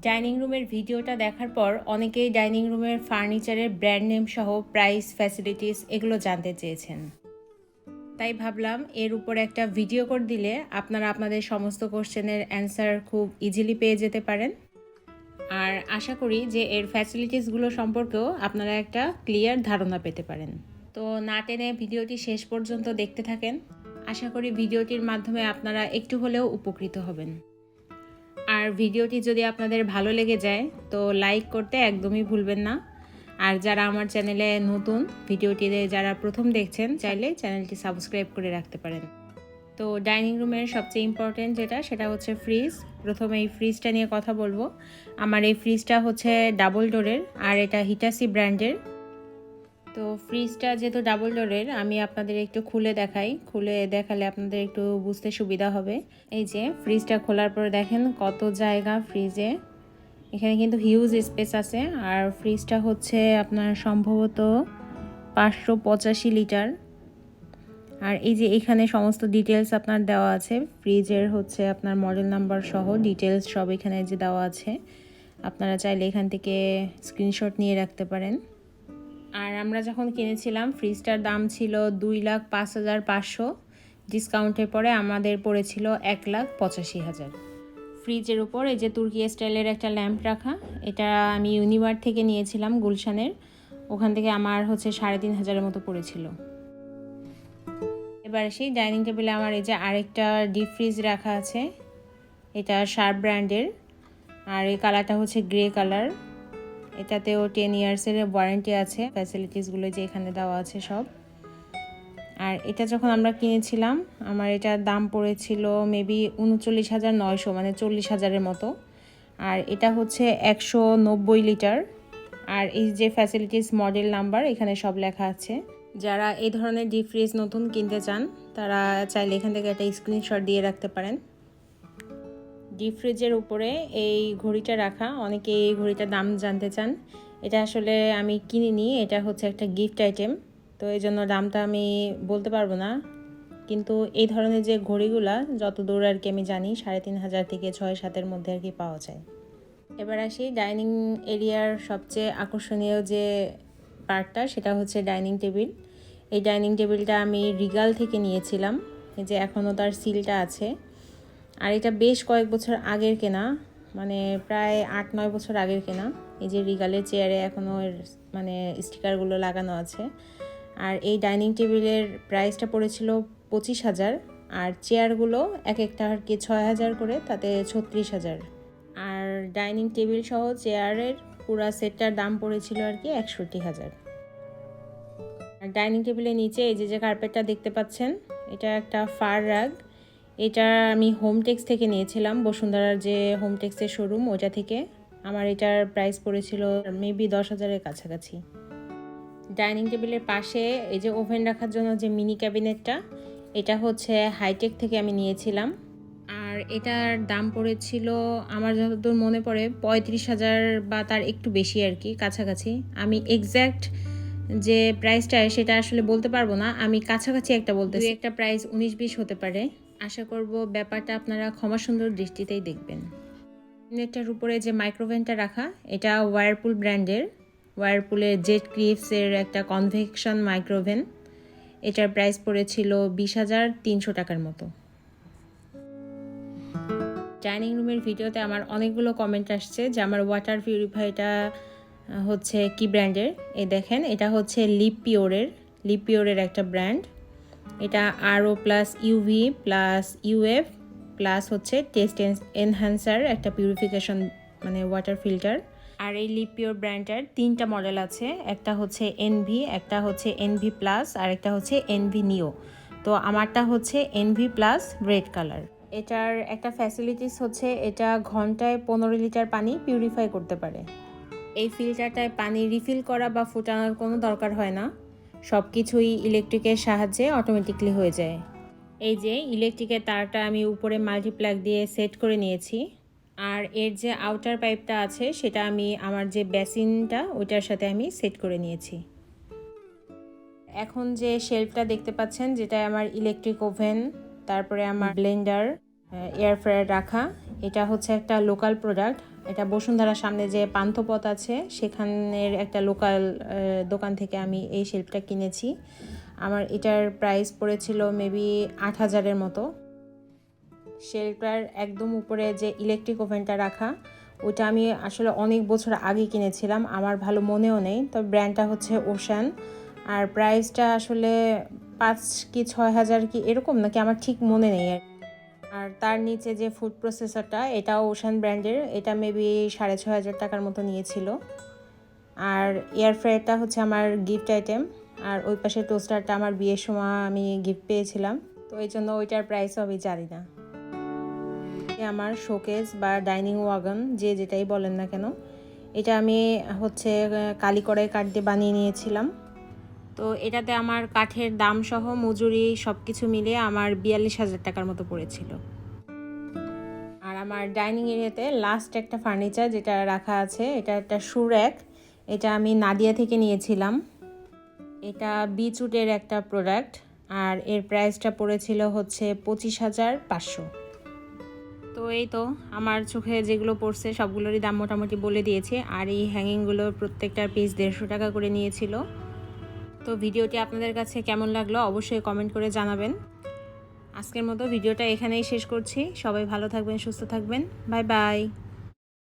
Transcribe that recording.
Dining রুমের ভিডিওটা দেখার পর অনেকেই ডাইনিং রুমের ফার্নিচারের ব্র্যান্ড নেম সহ প্রাইস, ফ্যাসিলিটিস এগুলো জানতে চেয়েছেন। তাই ভাবলাম এর উপর একটা ভিডিও করে দিলে আপনারা আপনাদের সমস্ত কোশ্চেনের অ্যান্সার খুব ইজিলি পেয়ে যেতে পারেন। আর আশা করি যে এর ফ্যাসিলিটিসগুলো সম্পর্কেও আপনারা একটা ক্লিয়ার ধারণা পেতে পারেন। তো না টেনে ভিডিওটি শেষ পর্যন্ত দেখতে থাকেন। আশা করি ভিডিওটির মাধ্যমে আপনারা একটু হলেও উপকৃত হবেন। আর ভিডিওটি যদি আপনাদের ভালো লেগে যায় তো লাইক করতে একদমই ভুলবেন না। আর যারা আমার চ্যানেলে নতুন, ভিডিওটিতে যারা প্রথম দেখছেন, চাইলে চ্যানেলটি সাবস্ক্রাইব করে রাখতে পারেন। তো ডাইনিং রুমের সবচেয়ে ইম্পর্টেন্ট সেটা হচ্ছে ফ্রিজ। প্রথমে এই ফ্রিজটা নিয়ে কথা বলবো। আমার এই ফ্রিজটা হচ্ছে ডাবল ডোরের, আর এটা হিটাসি ব্র্যান্ডের। তো ফ্রিজটা যেহেতু ডাবল ডোরের, আমি আপনাদের একটু খুলে দেখাই। খুলে দেখালে আপনাদের একটু বুঝতে সুবিধা হবে। এই যে ফ্রিজটা খোলার পরে দেখেন কত জায়গা ফ্রিজে। এখানে কিন্তু হিউজ স্পেস আছে। আর ফ্রিজটা হচ্ছে আপনার সম্ভবত 585 লিটার। আর এই যে এখানে সমস্ত ডিটেলস আপনার দেওয়া আছে। ফ্রিজের হচ্ছে আপনার মডেল নাম্বার সহ ডিটেলস সব এখানে যে দেওয়া আছে। আপনারা চাইলে এখান থেকে স্ক্রিনশট নিয়ে রাখতে পারেন। আর আমরা যখন কিনেছিলাম ফ্রিজটার দাম ছিল 2,05,500। ডিসকাউন্টের পরে আমাদের পড়েছিল 1,85,000। ফ্রিজের উপর এই যে তুর্কি স্টাইলের একটা ল্যাম্প রাখা, এটা আমি ইউনিভার্স থেকে নিয়েছিলাম, গুলশানের। ওখান থেকে আমার হচ্ছে 3,500 মতো পড়েছিল। এবার সেই ডাইনিং টেবিলে আমার এই যে আরেকটা ডিপ ফ্রিজ রাখা আছে। এটা শার্প ব্র্যান্ডের, আর এই কালারটা হচ্ছে গ্রে কালার। এটাতেও 10 ইয়ার্সের ওয়ারেন্টি আছে। ফ্যাসিলিটিসগুলো যে এখানে দেওয়া আছে সব। আর এটা যখন আমরা কিনেছিলাম আমার এটার দাম পড়েছিল মেবি 39,900, মানে 40,000-এর মতো। আর এটা হচ্ছে 190 লিটার। আর এই যে ফ্যাসিলিটিস মডেল নাম্বার এখানে সব লেখা আছে। যারা এই ধরনের ডিপ ফ্রিজ নতুন কিনতে চান তারা চাইলে এখান থেকে একটা স্ক্রিনশট দিয়ে রাখতে পারেন। ডিপ ফ্রিজের উপরে এই ঘড়িটা রাখা, অনেকে এই ঘড়িটার দাম জানতে চান। এটা আসলে আমি কিনিনি, এটা হচ্ছে একটা গিফট আইটেম। তো এই জন্য দামটা আমি বলতে পারবো না। কিন্তু এই ধরনের যে ঘড়িগুলা যতদূর আর কি আমি জানি 3,500 থেকে 6,700-এর মধ্যে আর কি পাওয়া যায়। এবার আসি ডাইনিং এরিয়ার সবচেয়ে আকর্ষণীয় যে পার্টটা, সেটা হচ্ছে ডাইনিং টেবিল। এই ডাইনিং টেবিলটা আমি রিগাল থেকে নিয়েছিলাম। এই যে এখনও তার সিলটা আছে। আর এটা বেশ কয়েক বছর আগের কেনা, মানে প্রায় 8-9 বছর আগের কেনা। এই যে রিগালের চেয়ারে এখনও এর মানে স্টিকারগুলো লাগানো আছে। আর এই ডাইনিং টেবিলের প্রাইসটা পড়েছিল 25,000। আর চেয়ারগুলো এক একটা আর কি 6,000 করে, তাতে 36,000। আর ডাইনিং টেবিল সহ চেয়ারের পুরা সেটটার দাম পড়েছিল আর কি 61,000। আর ডাইনিং টেবিলের নিচে এই যে কার্পেটটা দেখতে পাচ্ছেন, এটা একটা ফার রাগ। এটা আমি হোমটেক্স থেকে নিয়েছিলাম, বসুন্ধরার যে হোমটেক্সের শোরুম ওইটা থেকে। আমার এটার প্রাইস পড়েছিল মেবি 10,000-এর কাছাকাছি। ডাইনিং টেবিলের পাশে এই যে ওভেন রাখার জন্য যে মিনি ক্যাবিনেটটা, এটা হচ্ছে হাইটেক থেকে আমি নিয়েছিলাম। আর এটার দাম পড়েছিল আমার যতদূর মনে পড়ে 35,000 বা তার একটু বেশি আর কি, কাছাকাছি। আমি এক্স্যাক্ট যে প্রাইসটা সেটা আসলে বলতে পারবো না, আমি কাছাকাছি একটা বলতেছি। একটা প্রাইস 19-20 হতে পারে। আশা করব ব্যাপারটা আপনারা ক্ষমা সুন্দর দৃষ্টিতেই দেখবেন। নেটটার উপরে যে মাইক্রোওভেনটা রাখা, এটা ওয়ারপুল ব্র্যান্ডের। ওয়ারপুলের জেট ক্রিপসের একটা কনভেকশন মাইক্রোওভেন। এটার প্রাইস পড়েছিল 20,300 টাকার মতো। ডাইনিং রুমের ভিডিওতে আমার অনেকগুলো কমেন্ট আসছে যে আমার ওয়াটার পিউরিফায়ারটা হচ্ছে কি ব্র্যান্ডের। এই দেখেন, এটা হচ্ছে লিপিওরের একটা ব্র্যান্ড। এটা RO plus UV plus UF plus হচ্ছে টেস্ট এনহ্যান্সার একটা পিউরিফিকেশন মানে ওয়াটার ফিল্টার। আর এই লিপিওর ব্র্যান্ডটার 3টা মডেল আছে। একটা হচ্ছে NV, একটা হচ্ছে NV প্লাস, আর একটা হচ্ছে NV নিও। তো আমারটা হচ্ছে NV প্লাস রেড কালার। এটার একটা ফ্যাসিলিটিস হচ্ছে এটা ঘন্টায় 15 লিটার পানি পিউরিফাই করতে পারে। এই ফিল্টারটায় পানি রিফিল করা বা ফুটানোর কোনো দরকার হয় না, সব কিছুই ইলেকট্রিকের সাহায্যে অটোমেটিকলি হয়ে যায়। এই যে ইলেকট্রিকের তারটা আমি উপরে মাল্টিপ্লাগ দিয়ে সেট করে নিয়েছি। আর এর যে আউটার পাইপটা আছে সেটা আমি আমার যে বেসিনটা ওইটার সাথে আমি সেট করে নিয়েছি। এখন যে শেলফটা দেখতে পাচ্ছেন, যেটা আমার ইলেকট্রিক ওভেন, তারপরে আমার ব্লেন্ডার, এয়ার ফ্রায়ার রাখা, এটা হচ্ছে একটা লোকাল প্রোডাক্ট। এটা বসুন্ধরার সামনে যে পান্থপথ আছে সেখানের একটা লোকাল দোকান থেকে আমি এই শেলফটা কিনেছি। আমার এটার প্রাইস পড়েছিল মেবি 8,000-এর মতো। শেলফটার একদম উপরে যে ইলেকট্রিক ওভেনটা রাখা, ওটা আমি আসলে অনেক বছর আগে কিনেছিলাম, আমার ভালো মনেও নেই। তো ব্র্যান্ডটা হচ্ছে ওশান, আর প্রাইসটা আসলে 5 কি 6,000 কি এরকম নাকি আমার ঠিক মনে নেই। আর তার নিচে যে ফুড প্রসেসরটা, এটাও ওশান ব্র্যান্ডের, এটা মেবি 6,500 টাকার মতো নিয়েছিল। আর এয়ার ফ্রায়ারটা হচ্ছে আমার গিফট আইটেম, আর ওই পাশে টোস্টারটা আমার বিয়ের সময় আমি গিফট পেয়েছিলাম, তো এই জন্য ওইটার প্রাইসও আমি জানি না। আমার শোকেস বা ডাইনিং ওয়াগন যে যেটাই বলেন না কেন, এটা আমি হচ্ছে কালি কড়াই কাঠ দিয়ে বানিয়ে নিয়েছিলাম। তো এটাতে আমার কাঠের দাম সহ মজুরি সব কিছু মিলিয়ে আমার 42,000 টাকার মতো পড়েছিল। আর আমার ডাইনিং এরিয়াতে লাস্ট একটা ফার্নিচার যেটা রাখা আছে, এটা একটা শু র্যাক। এটা আমি নাদিয়া থেকে নিয়েছিলাম। এটা বিচুটের একটা প্রোডাক্ট, আর এর প্রাইসটা পড়েছিল হচ্ছে 25,500। তো এই তো আমার চোখে যেগুলো পড়ছে সবগুলোরই দাম মোটামুটি বলে দিয়েছে। আর এই হ্যাঙ্গিংগুলোর প্রত্যেকটার পিস 150 টাকা করে নিয়েছিল। তো ভিডিওটি আপনাদের কাছে কেমন লাগলো অবশ্যই কমেন্ট করে জানাবেন। আজকের মতো ভিডিওটা এখানেই শেষ করছি। সবাই ভালো থাকবেন, সুস্থ থাকবেন। Bye bye.